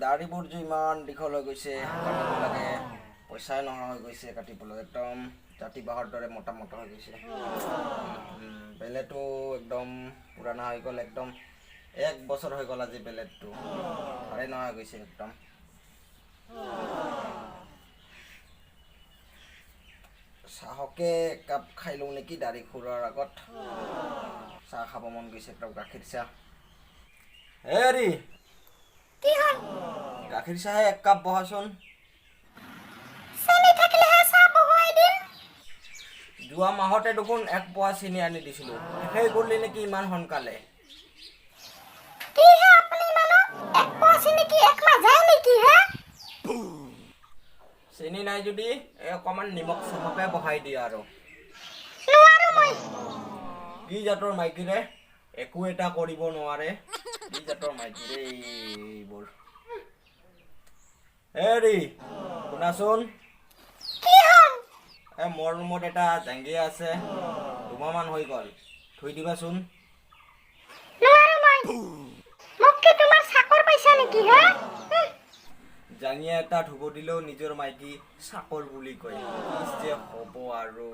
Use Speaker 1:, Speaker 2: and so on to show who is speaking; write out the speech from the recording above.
Speaker 1: দাড়িবোৰ যে ইমান দীঘল হৈ গৈছে কাটিব লাগে পইচাই নোহোৱা হৈ গৈছে কাটিবলৈ একদম জাতি বাঁহৰ দৰে মোটা মোটা হৈ গৈছে বেলেটো একদম পুৰণা হৈ গ'ল একদম 1 বছৰ হৈ গ'ল আজি বেলেটটো ভালে নোহোৱা হৈ গৈছে একদম চাহকে কাপ খাই লওঁ নেকি দাড়ি খুৰোৱাৰ আগত চাহ খাব মন গৈছে একদম গাখীৰ চাহ হেৰি
Speaker 2: কি হ'ল
Speaker 1: গাখীৰ চাহে 1 কাপ বহাচোন
Speaker 2: চেনি থাকিলেহে চাহ বহুৱাই দিম
Speaker 1: যোৱা মাহতে দেখোন 1 পোৱা চেনি আনি দিছিলোঁ সেই কৰিলি নেকি ইমান সোনকালে
Speaker 2: কিহে আপুনি মানুহ 1 পোৱা চেনি কি 1 মাহ যায় নেকি হে
Speaker 1: চেনি নাই যদি অকণমান নিমখ চহকে বহাই দিয়া আৰু
Speaker 2: নোৱাৰো মই
Speaker 1: কি জাতৰ মাইকীৰে একো এটা কৰিব নোৱাৰে কি জাতৰ মাইকীৰে এইবোৰ হেৰি শুনাচোন
Speaker 2: কি হ'ল
Speaker 1: মোৰ ৰুমত এটা জাংগিয়া আছে 2 মাহমান হৈ গ'ল থৈ দিবাচোন
Speaker 2: নোৱাৰো মই মোক কি তোমাৰ চাকৰ পাইছা নেকি হে
Speaker 1: জাঙিয়া এটা ধুব দিলেও নিজৰ মাইকী চাকৰ বুলি কয় কি যে হ'ব আৰু